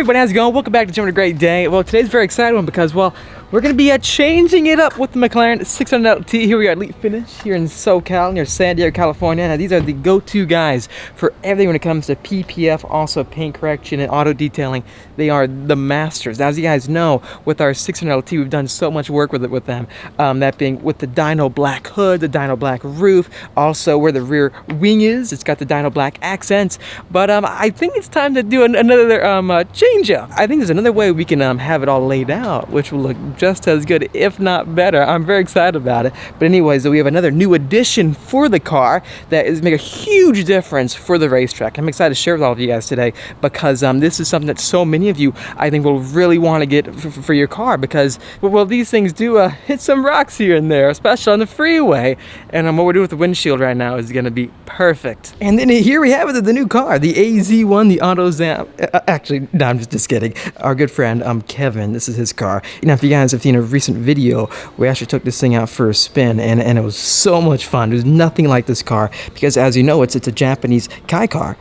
everybody, how's it going? Welcome back to Having a Great Day. Well, today's a very exciting one because, well, we're going to be changing it up with the Mclaren 600 LT. Here we got Elite Finish here in SoCal, near San Diego, California. Now, these are the go-to guys for everything when it comes to PPF, also paint correction and auto detailing. They are the masters. Now, as you guys know, with our 600 LT, we've done so much work with them. That being with the Dyno Black hood, the Dyno Black roof, also where the rear wing is. It's got the Dyno Black accents. But I think it's time to do another change up. I think there's another way we can have it all laid out, which will look just as good, if not better. I'm very excited about it. But anyways, we have another new addition for the car that is make a huge difference for the racetrack. I'm excited to share with all of you guys today because this is something that so many of you, I think, will really want to get for your car because, well, these things do hit some rocks here and there, especially on the freeway. And what we're doing with the windshield right now is going to be perfect. And then here we have it, the new car, the AZ1, the AutoZam. Actually, no, I'm just kidding. Our good friend, Kevin, this is his car. You know, if you guys have seen a recent video, we actually took this thing out for a spin, and it was so much fun. There's nothing like this car because, as you know, it's a Japanese K car,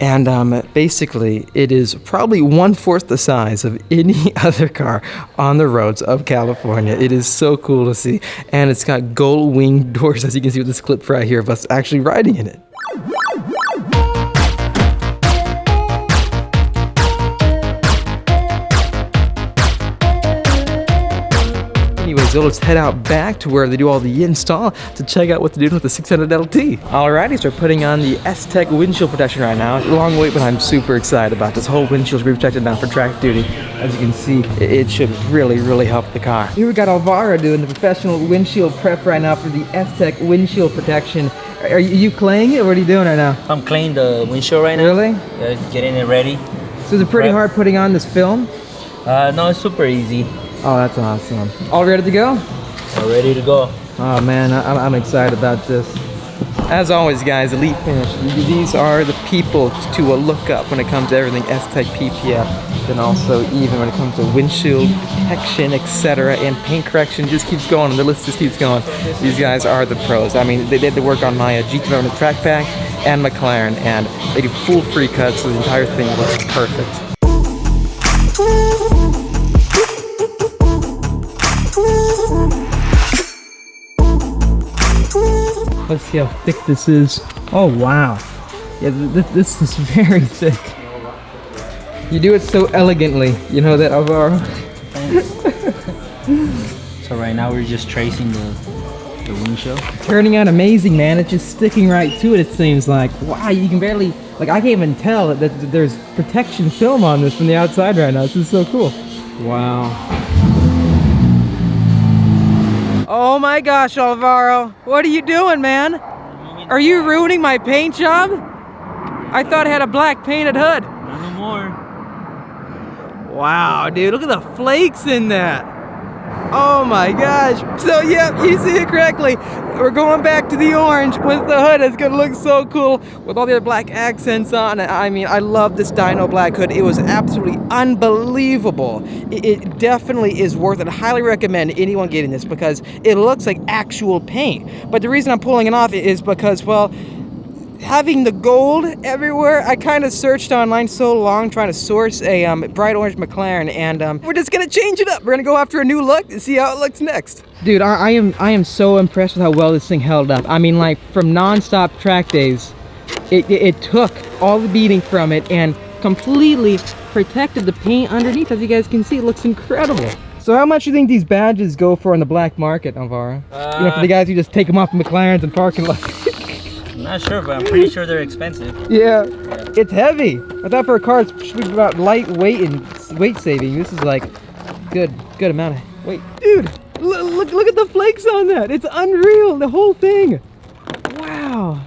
and basically it is probably 1/4 the size of any other car on the roads of California. It is so cool to see, and it's got gold wing doors, as you can see with this clip right here of us actually riding in it. Anyways, so let's head out back to where they do all the install to check out what they're doing with the 600 LT. Alrighty, so we're putting on the STEK windshield protection right now. Long wait, but I'm super excited about this. Whole windshield is protected now for track duty. As you can see, it should really help the car. Here we got Alvaro doing the professional windshield prep right now for the STEK windshield protection. Are you claying it, or what are you doing right now? I'm claying the windshield right now. Really? Yeah, getting it ready. So is it pretty hard putting on this film? No, it's super easy. Oh, that's awesome. All ready to go? All ready to go. Oh man, I'm excited about this. As always, guys, Elite Finish. These are the people to look up when it comes to everything STEK PPF, and also even when it comes to windshield protection, etc., and paint correction. Just keeps going, and the list just keeps going. These guys are the pros. I mean, they did the work on my G2 track pack and Mclaren, and they do full free cuts, so the entire thing looks perfect. Let's see how thick this is. Oh wow, yeah, this is very thick. You do it so elegantly, you know that, Alvaro? So right now we're just tracing the windshield. Turning out amazing, man. It's just sticking right to it, it seems like. Wow, you can barely, like, I can't even tell that there's protection film on this from the outside right now. This is so cool. Wow. Oh my gosh, Alvaro. What are you doing, man? Are you ruining my paint job? I thought it had a black painted hood. Not no more. Wow, dude, look at the flakes in that. Oh my gosh. So, yep, you see it correctly. We're going back to the orange with the hood. It's gonna look so cool with all the other black accents on it. I mean, I love this Dyno Black hood. It was absolutely unbelievable. It definitely is worth it. I highly recommend anyone getting this because it looks like actual paint. But the reason I'm pulling it off is because, well, having the gold everywhere, I kind of searched online so long trying to source a bright orange Mclaren, and we're just gonna change it up. We're gonna go after a new look and see how it looks next. Dude, I am so impressed with how well this thing held up. I mean, like, from non-stop track days, it took all the beating from it and completely protected the paint underneath. As you guys can see, it looks incredible. So how much do you think these badges go for on the black market, Alvaro? You know, for the guys who just take them off McLarens and parking lot. I'm not sure, but I'm pretty sure they're expensive. Yeah, it's heavy. I thought for a car it's about lightweight and weight saving. This is like good amount of weight. Dude, look at the flakes on that. It's unreal, the whole thing. Wow.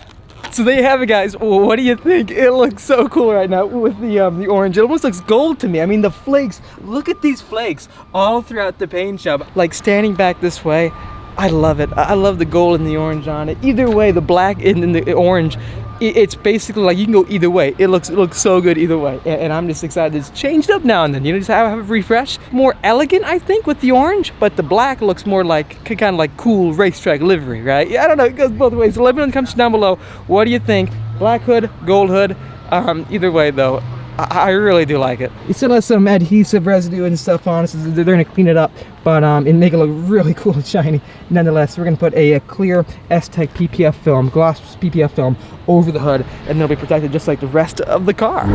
So there you have it, guys. What do you think? It looks so cool right now with the orange. It almost looks gold to me. I mean, the flakes. Look at these flakes all throughout the paint job. Like, standing back this way, I love it. I love the gold and the orange on it. Either way, the black and the orange, it's basically like you can go either way. It looks so good either way. And I'm just excited. It's changed up now and then. You know, just have a refresh. More elegant, I think, with the orange, but the black looks more like kind of like cool racetrack livery, right? Yeah, I don't know. It goes both ways. So let me know in the comments down below. What do you think? Black hood, gold hood. Either way, though, I really do like it. It still has some adhesive residue and stuff on it, so they're going to clean it up, but and make it look really cool and shiny. Nonetheless, we're going to put a clear STEK PPF film, gloss PPF film, over the hood, and they'll be protected just like the rest of the car.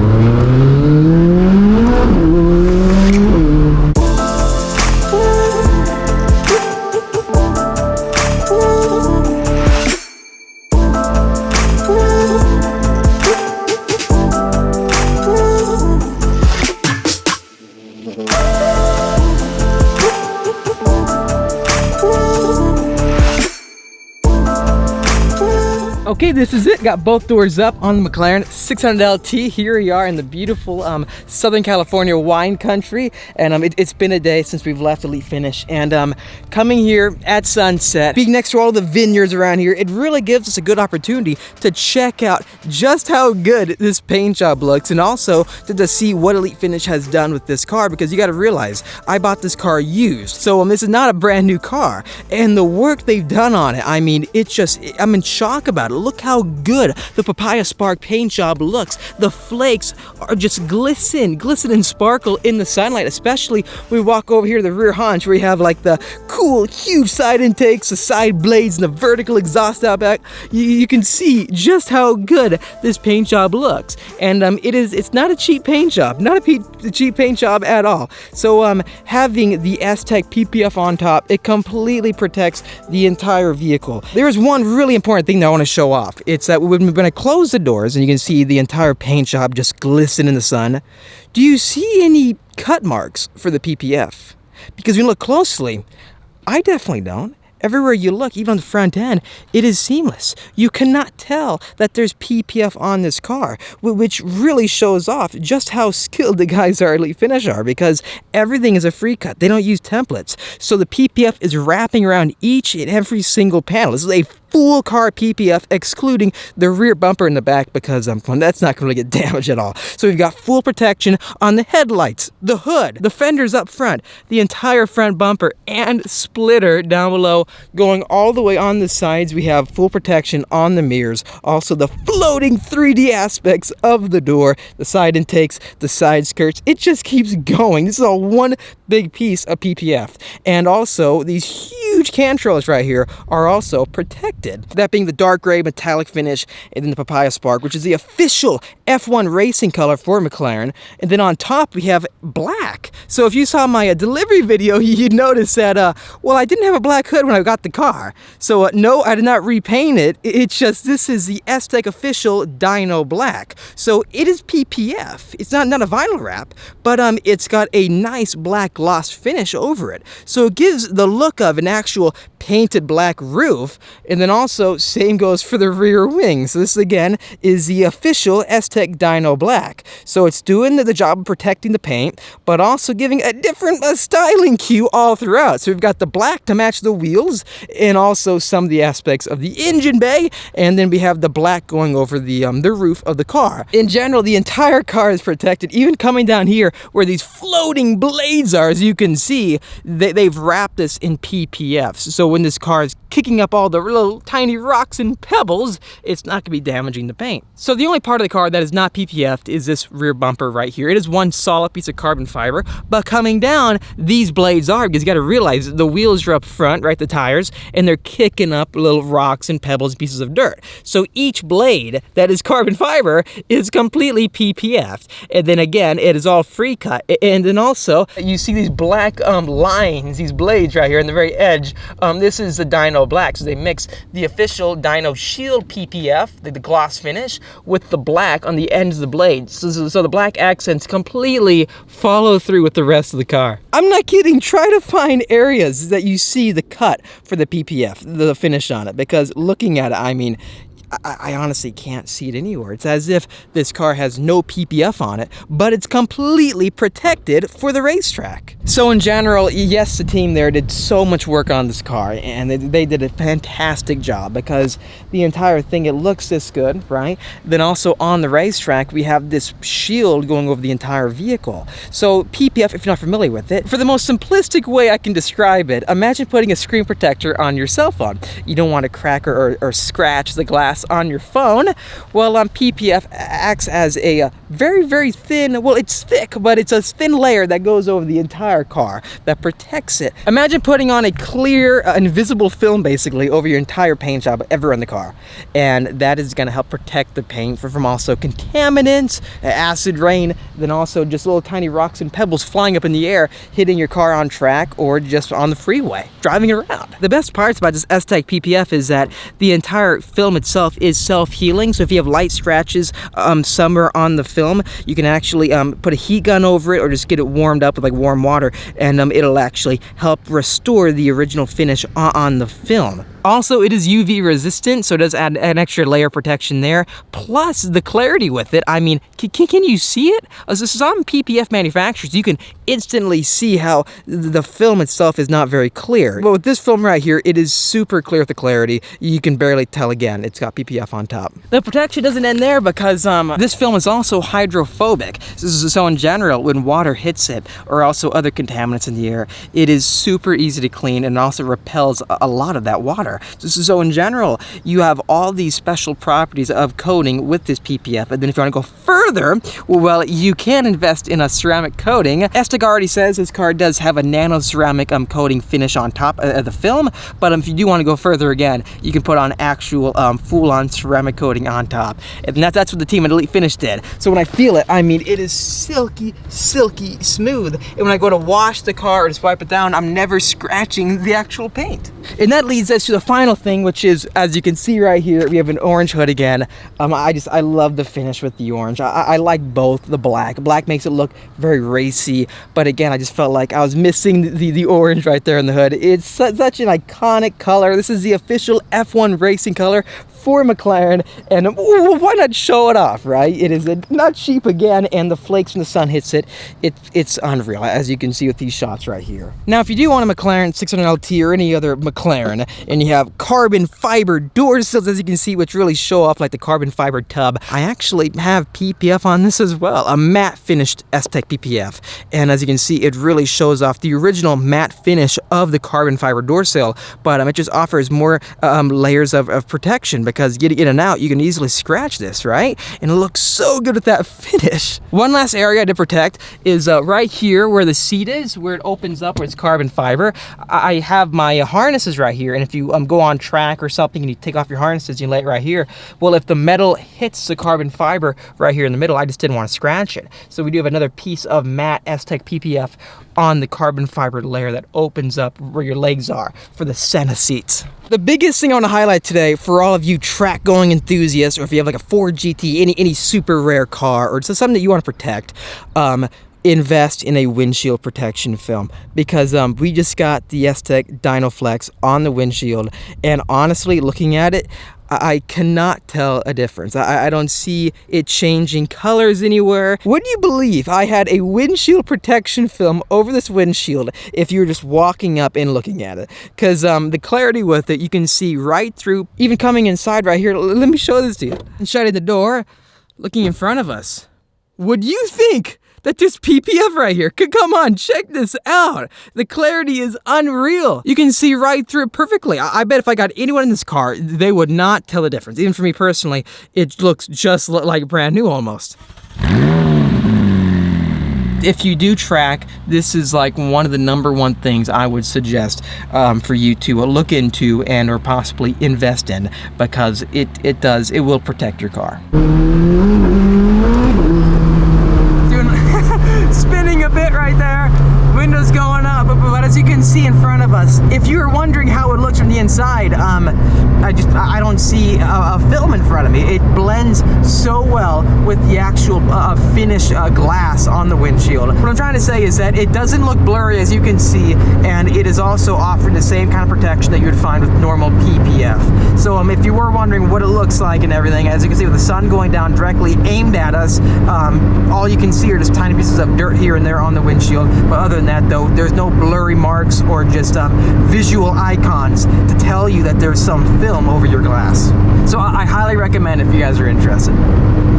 Okay, this is it. Got both doors up on the McLaren 600 LT. Here we are in the beautiful Southern California wine country, and it's been a day since we've left Elite Finish, and coming here at sunset, being next to all the vineyards around here, it really gives us a good opportunity to check out just how good this paint job looks, and also to see what Elite Finish has done with this car, because you got to realize I bought this car used, so this is not a brand new car, and the work they've done on it, I mean, it's just, I'm in shock about it. Look how good the Papaya Spark paint job looks. The flakes are just glisten and sparkle in the sunlight, especially when we walk over here to the rear haunch where you have like the cool, huge side intakes, the side blades, and the vertical exhaust out back. You can see just how good this paint job looks. And it's not a cheap paint job, not a cheap paint job at all. So having the STEK PPF on top, it completely protects the entire vehicle. There's one really important thing that I want to show off. It's that when I close the doors and you can see the entire paint job just glisten in the sun, do you see any cut marks for the PPF? Because when you look closely, I definitely don't. Everywhere you look, even on the front end, it is seamless. You cannot tell that there's PPF on this car, which really shows off just how skilled the guys at Elite Finish are, because everything is a free cut. They don't use templates. So the PPF is wrapping around each and every single panel. This is a full car PPF, excluding the rear bumper in the back, because that's not going to get damaged at all. So we've got full protection on the headlights, the hood, the fenders up front, the entire front bumper, and splitter down below. Going all the way on the sides, we have full protection on the mirrors. Also, the floating 3D aspects of the door, the side intakes, the side skirts. It just keeps going. This is all one big piece of PPF. And also, these huge cantrolls right here are also protected. That being the dark gray metallic finish, and then the Papaya Spark, which is the official F1 racing color for McLaren. And then on top, we have black. So if you saw my delivery video, you'd notice that, well, I didn't have a black hood when I got the car. So no, I did not repaint it. It's just, this is the STEK official Dyno Black. So it is PPF. It's not a vinyl wrap, but it's got a nice black gloss finish over it. So it gives the look of an actual painted black roof. And then also, same goes for the rear wing. So this again is the official STEK Dyno Black. So it's doing the job of protecting the paint, but also giving a different styling cue all throughout. So we've got the black to match the wheels, and also some of the aspects of the engine bay, and then we have the black going over the roof of the car. In general, the entire car is protected, even coming down here where these floating blades are. As you can see, they've wrapped this in PPF. So when this car is kicking up all the little tiny rocks and pebbles, it's not going to be damaging the paint. So the only part of the car that is not PPF'd is this rear bumper right here. It is one solid piece of carbon fiber, but coming down, these blades are, because you got to realize the wheels are up front, right, the tires, and they're kicking up little rocks and pebbles, pieces of dirt. So each blade that is carbon fiber is completely PPF'd. And then again, it is all free cut. And then also, you see these black lines, these blades right here on the very edge. This is the Dyno Black. So they mix the official Dyno Shield PPF, the gloss finish, with the black on the ends of the blades. So the black accents completely follow through with the rest of the car. I'm not kidding. Try to find areas that you see the cut for the PPF, the finish on it, because looking at it, I mean, I honestly can't see it anywhere. It's as if this car has no PPF on it, but it's completely protected for the racetrack. So in general, yes, the team there did so much work on this car, and they did a fantastic job, because the entire thing, it looks this good, right? Then also on the racetrack, we have this shield going over the entire vehicle. So PPF, if you're not familiar with it, for the most simplistic way I can describe it, imagine putting a screen protector on your cell phone. You don't want to crack or scratch the glass else on your phone, well, PPF acts as a very, very thin, well, it's thick, but it's a thin layer that goes over the entire car that protects it. Imagine putting on a clear, invisible film, basically, over your entire paint job everywhere in the car. And that is going to help protect the paint from also contaminants, acid rain, then also just little tiny rocks and pebbles flying up in the air, hitting your car on track or just on the freeway, driving it around. The best parts about this STEK PPF is that the entire film itself is self-healing. So if you have light scratches somewhere on the film, you can actually put a heat gun over it or just get it warmed up with like warm water, and it'll actually help restore the original finish on the film. Also, it is UV resistant, so it does add an extra layer of protection there. Plus, the clarity with it, I mean, can you see it? So some PPF manufacturers, you can instantly see how the film itself is not very clear. But with this film right here, it is super clear with the clarity. You can barely tell again, it's got PPF on top. The protection doesn't end there because this film is also hydrophobic. So in general, when water hits it, or also other contaminants in the air, it is super easy to clean and also repels a lot of that water. So in general, you have all these special properties of coating with this PPF. And then if you want to go further, well, you can invest in a ceramic coating. STEK already says this car does have a nano ceramic coating finish on top of the film, but if you do want to go further again, you can put on actual full-on ceramic coating on top. And that's what the team at Elite Finish did. So when I feel it, I mean, it is silky, silky smooth. And when I go to wash the car or just wipe it down, I'm never scratching the actual paint. And that leads us to the final thing, which is, as you can see right here, we have an orange hood again. I love the finish with the orange. I like both the black. Black makes it look very racy, but again, I just felt like I was missing the orange right there in the hood. It's such an iconic color. This is the official F1 racing color for McLaren, and why not show it off, right? It is not cheap again, and the flakes when the sun hits it, it's unreal, as you can see with these shots right here. Now, if you do want a McLaren 600 LT or any other McLaren, and you have carbon fiber door sills, as you can see, which really show off like the carbon fiber tub, I actually have PPF on this as well, a matte finished STEK PPF, and as you can see, it really shows off the original matte finish of the carbon fiber door sill, but it just offers more layers of protection, because getting in and out, you can easily scratch this, right? And it looks so good with that finish. One last area to protect is right here where the seat is, where it opens up, where it's carbon fiber. I have my harnesses right here, and if you go on track or something and you take off your harnesses, you lay it right here. Well, if the metal hits the carbon fiber right here in the middle, I just didn't want to scratch it. So we do have another piece of matte STEK PPF on the carbon fiber layer that opens up where your legs are for the center seats. The biggest thing I want to highlight today for all of you track going enthusiasts, or if you have like a Ford GT, any super rare car, or just something that you want to protect, invest in a windshield protection film, because we just got the STEK DynoFlex on the windshield, and honestly, looking at it, I cannot tell a difference. I don't see it changing colors anywhere. Would you believe I had a windshield protection film over this windshield if you were just walking up and looking at it? Because the clarity with it, you can see right through, even coming inside right here. Let me show this to you. And shutting the door, looking in front of us. Would you think that there's PPF right here? Come on, check this out. The clarity is unreal. You can see right through it perfectly. I bet if I got anyone in this car, they would not tell the difference. Even for me personally, it looks just like brand new almost. If you do track, this is like one of the #1 things I would suggest for you to look into and or possibly invest in, because it will protect your car. Spinning a bit right there, windows going up, but as you can see in front of us, if you were wondering how it looks from the inside, I don't see a film in front of me. It blends so well with the actual finish glass on the windshield. What I'm trying to say is that it doesn't look blurry, as you can see, and it is also offering the same kind of protection that you would find with normal PPF. So if you were wondering what it looks like and everything, as you can see with the sun going down directly aimed at us, all you can see are just tiny pieces of dirt here and there on the windshield. But other than that, though, there's no blurry marks or just visual icons to tell you that there's some film over your glass. So I highly recommend, if you guys are interested, interested.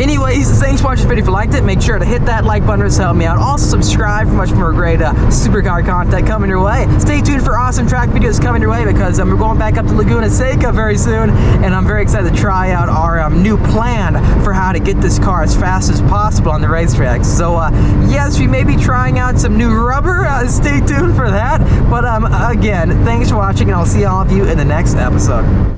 Anyways, thanks for watching this video. If you liked it, make sure to hit that like button to help me out. Also subscribe for much more great supercar content coming your way. Stay tuned for awesome track videos coming your way, because we're going back up to Laguna Seca very soon, and I'm very excited to try out our new plan for how to get this car as fast as possible on the racetracks. So yes, we may be trying out some new rubber. Stay tuned for that. But again, thanks for watching, and I'll see all of you in the next episode.